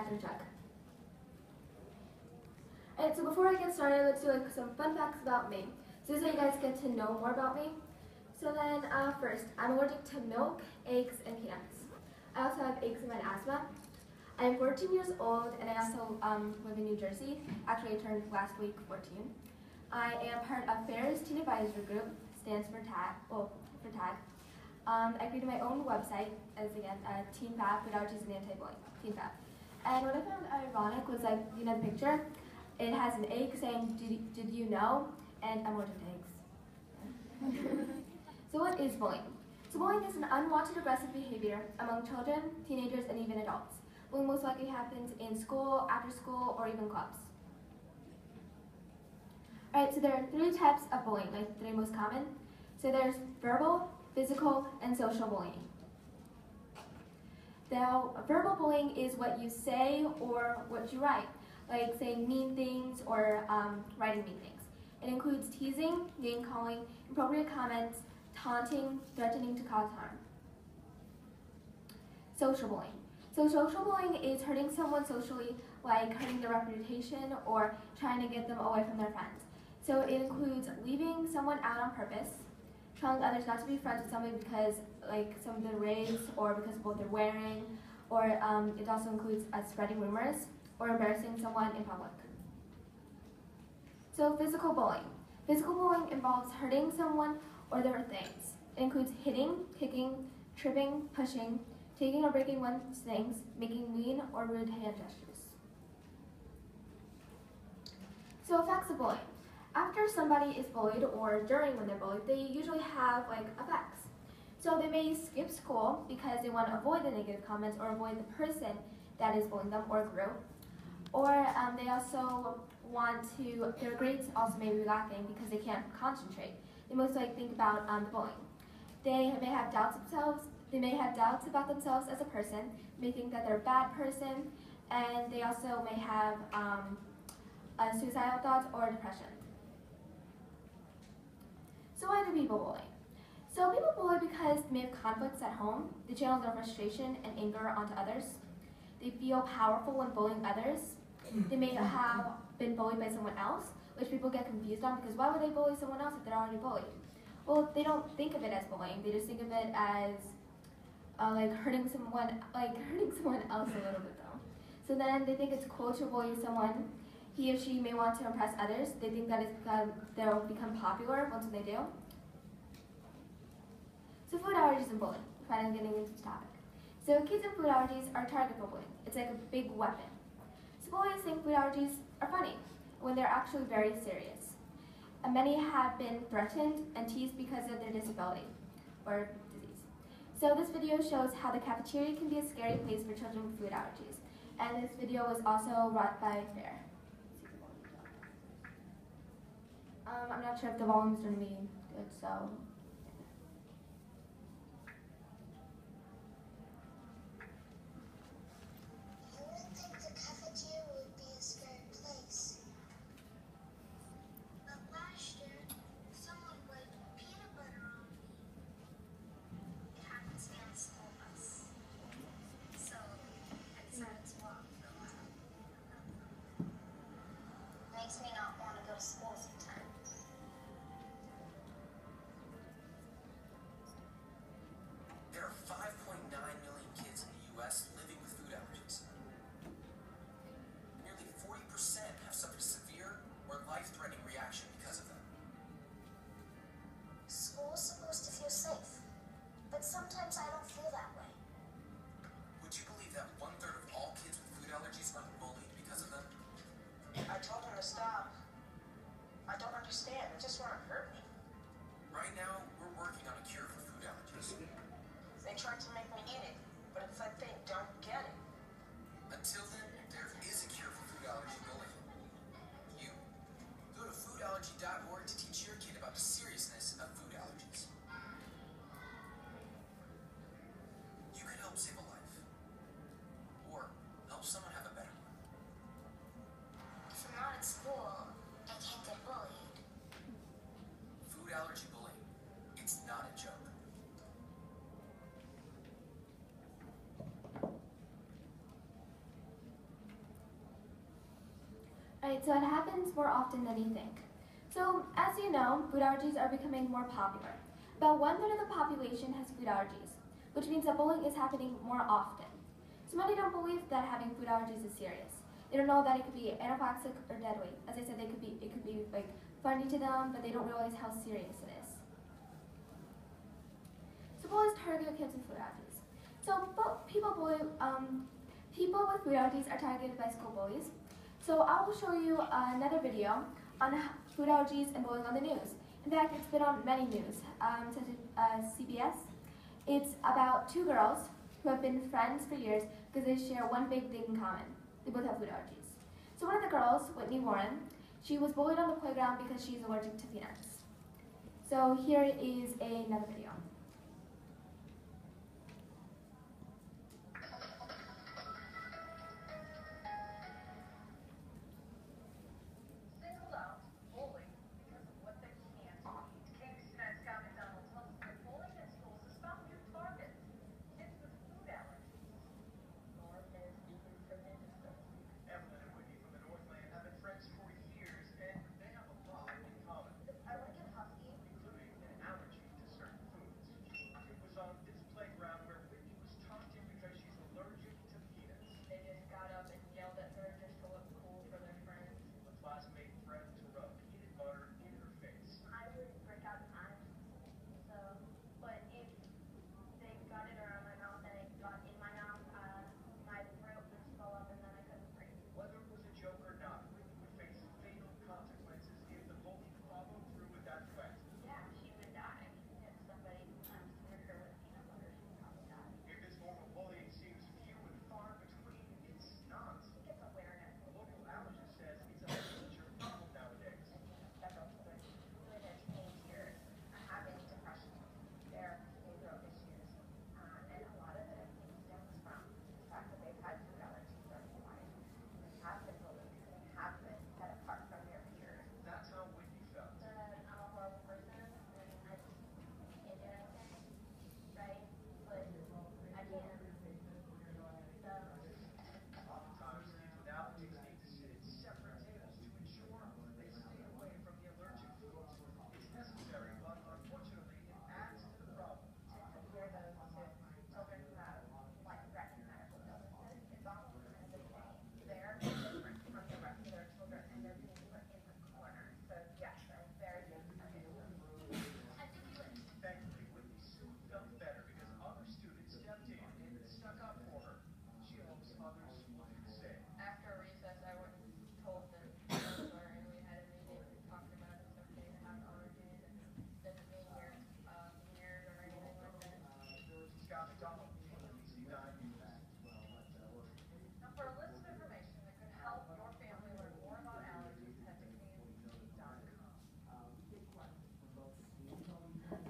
bathroom check. Alright, so before I get started, let's do some fun facts about me. So this is how you guys get to know more about me. So then, first, I'm allergic to milk, eggs, and peanuts. I also have eczema and asthma. I'm 14 years old, and I also live in New Jersey. Actually, I turned last week 14. I am part of FAAB's Teen Advisory Group, stands for TAG. I created my own website, as again, Teen FAAB, Food Allergies and Anti-Bullying, Teen FAAB. And what I found ironic was, like, you know the picture? It has an egg saying, did you know? And I'm allergic to eggs. So what is bullying? So bullying is an unwanted aggressive behavior among children, teenagers, and even adults. Bullying most likely happens in school, after school, or even clubs. Alright, so there are 3 types of bullying, like 3 most common. So there's verbal, physical, and social bullying. Now, verbal bullying is what you say or what you write, like saying mean things or writing mean things. It includes teasing, name-calling, inappropriate comments, taunting, threatening to cause harm. Social bullying. So social bullying is hurting someone socially, like hurting their reputation or trying to get them away from their friends. So it includes leaving someone out on purpose, telling others not to be friends with somebody because like some of their race or because of what they're wearing, or it also includes spreading rumors or embarrassing someone in public. So physical bullying. Physical bullying involves hurting someone or their things. It includes hitting, kicking, tripping, pushing, taking or breaking one's things, making mean or rude hand gestures. So effects of bullying. After somebody is bullied or during when they're bullied, they usually have like effects. So they may skip school because they want to avoid the negative comments or avoid the person that is bullying them or group. Or they also want to, their grades also may be lacking because they can't concentrate. They most likely think about the bullying. They may have doubts themselves. They may have doubts about themselves as a person. They may think that they're a bad person, and they also may have suicidal thoughts or depression. So why do people bully? So people bully because they may have conflicts at home. They channel their frustration and anger onto others. They feel powerful when bullying others. They may have been bullied by someone else, which people get confused on because why would they bully someone else if they're already bullied? Well, they don't think of it as bullying. They just think of it as like hurting someone else a little bit though. So then they think it's cool to bully someone. He or she may want to impress others. They think that they'll become popular once they do. So food allergies and bullying. Finally getting into this topic. So kids with food allergies are target for bullying. It's like a big weapon. So bullies think food allergies are funny when they're actually very serious. And many have been threatened and teased because of their disability or disease. So this video shows how the cafeteria can be a scary place for children with food allergies. And this video was also brought by FAAB. I'm not sure if the volume's going to be good, so. You wouldn't think the cafeteria would be a scary place. But last year, someone put peanut butter on me. It happens on the school bus. So I decided to walk for a while. Makes me not want to go to school sometimes. Right, so it happens more often than you think. So, as you know, food allergies are becoming more popular. About 1/3 of the population has food allergies, which means that bullying is happening more often. So many don't believe that having food allergies is serious. They don't know that it could be anaphylaxis or dead weight. As I said, it could be like funny to them, but they don't realize how serious it is. So bullies target kids with food allergies. So people with food allergies are targeted by school bullies. So I will show you another video on food allergies and bullying on the news. In fact, it's been on many news, such as CBS. It's about two girls who have been friends for years because they share one big thing in common. They both have food allergies. So one of the girls, Whitney Warren, she was bullied on the playground because she's allergic to peanuts. So here is another video.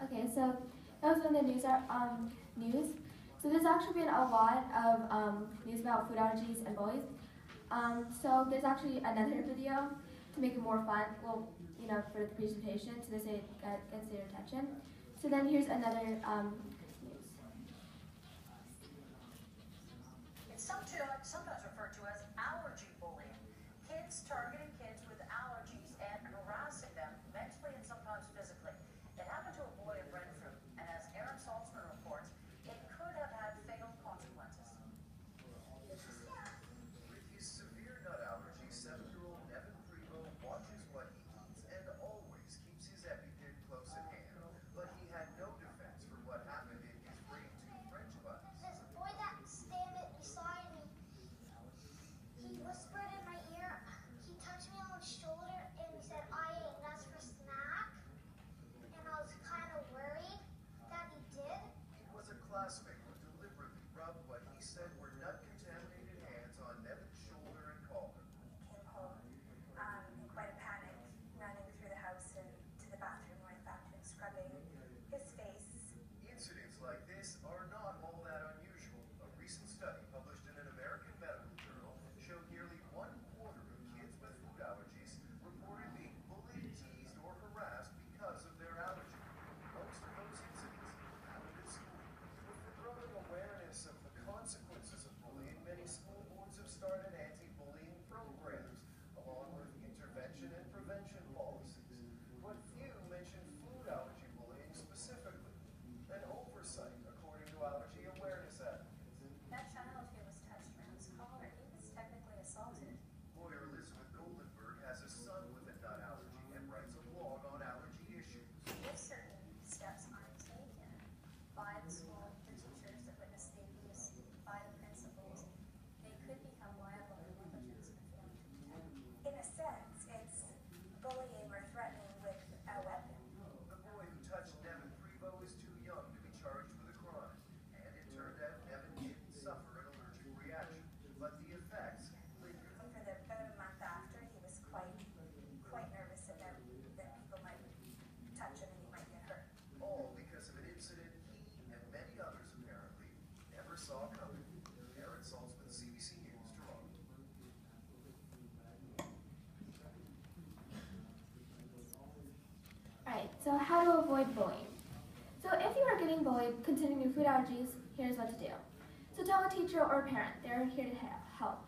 Okay, so that was when the news. So there's actually been a lot of news about food allergies and bullies. So there's actually another video to make it more fun. Well, you know, for the presentation, so this gets their attention. So then here's another news. It's sometimes referred to as allergy bullying. Kids targeting kids with allergies and harassing them mentally and sometimes physically. It happened to a boy in Renfrew, and as Aaron Saltzman reports, it could have had fatal consequences. With his severe nut allergy, 7-year-old Evan Primo watches what he eats and always keeps his EpiPen close at hand. But he had no defense for what happened in his grade 2 French class. There's a boy that's standing beside me. so how to avoid bullying. So if you are getting bullied concerning your food allergies, here's what to do. So tell a teacher or a parent, they're here to help.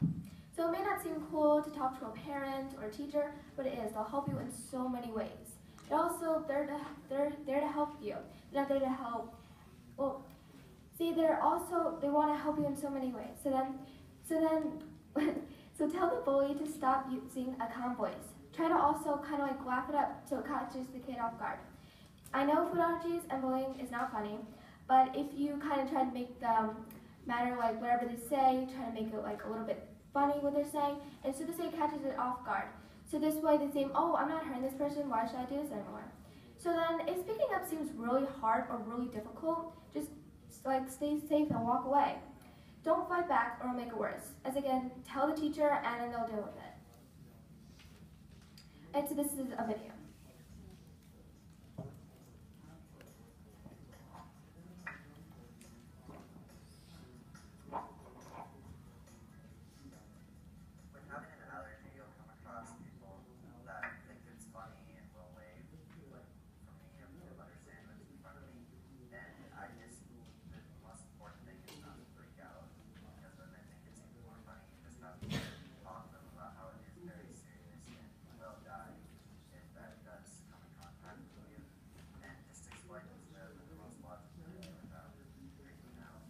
So it may not seem cool to talk to a parent or a teacher, but it is. They'll help you in so many ways. They're there to help you. They're not there to help, well, see, they want to help you in so many ways. So tell the bully to stop using a calm voice. Try to also kind of like laugh it up so it catches the kid off guard. I know food allergies and bullying is not funny, but if you kind of try to make them matter like whatever they say, try to make it like a little bit funny what they're saying, and so to say catches it off guard. So this way they say, oh, I'm not hurting this person, why should I do this anymore? So then if speaking up seems really hard or really difficult, just like stay safe and walk away. Don't fight back or it'll make it worse. As again, tell the teacher and then they'll deal with it. And so this is a video. When having an allergy, you'll come across people that think it's funny and will wave. Like for me, I'm to understand what's in front of me. And the most important thing is not to freak out. Because then they think it's even more funny. You just have to talk to them about how it is very serious and you will die if that does come in contact with you. And just explain it to them in the most logical way without freaking out.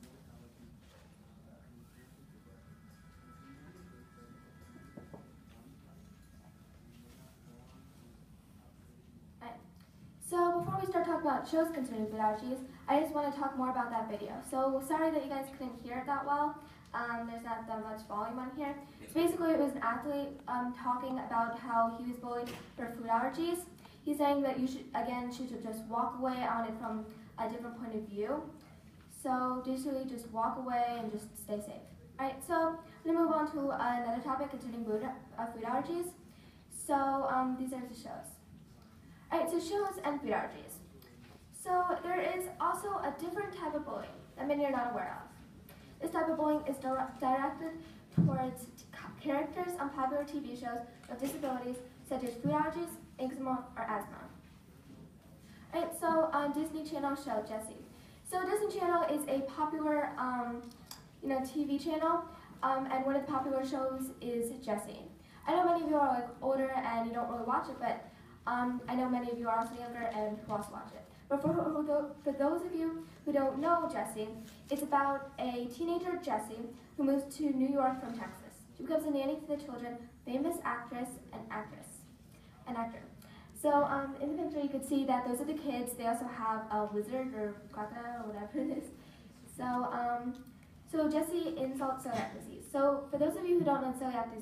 So before we start talking about shows concerning food allergies, I just want to talk more about that video. So sorry that you guys couldn't hear it that well. There's not that much volume on here. So basically it was an athlete talking about how he was bullied for food allergies. He's saying that you should just walk away on it from a different point of view. So basically just walk away and just stay safe. Alright, so I'm going to move on to another topic concerning food allergies. So these are the shows. Alright, so shows and food allergies. So there is also a different type of bullying that many are not aware of. This type of bullying is directed towards characters on popular TV shows with disabilities such as food allergies, eczema, or asthma. Alright, so Disney Channel show Jessie. So Disney Channel is a popular TV channel, and one of the popular shows is Jessie. I know many of you are like older and you don't really watch it, but I know many of you are also younger and who also watch it. But for those of you who don't know Jessie, it's about a teenager, Jessie, who moves to New York from Texas. She becomes a nanny for the children, famous actress and actor. So in the picture you could see that those are the kids. They also have a lizard or crocodile or whatever it is. So Jessie insults celiac disease. So for those of you who don't know celiac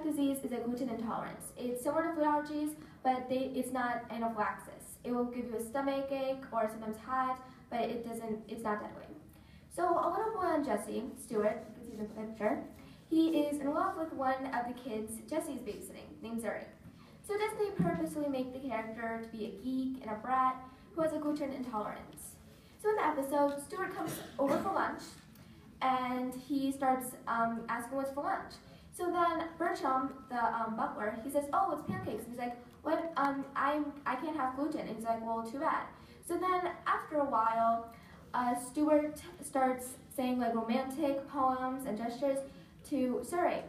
disease is a gluten intolerance. It's similar to food allergies, but it's not anaphylaxis. It will give you a stomach ache or sometimes hives, but it's not deadly. So a little boy on Jessie, Stuart, you can see the picture, he is in love with one of the kids Jessie's babysitting, named Zuri. So Disney purposely made the character to be a geek and a brat who has a gluten intolerance. So in the episode, Stuart comes over for lunch, and he starts asking what's for lunch. So then Bertram, the butler, he says, oh, it's pancakes. And he's like, what? I can't have gluten. And he's like, well, too bad. So then after a while, Stuart starts saying like romantic poems and gestures to Surrey.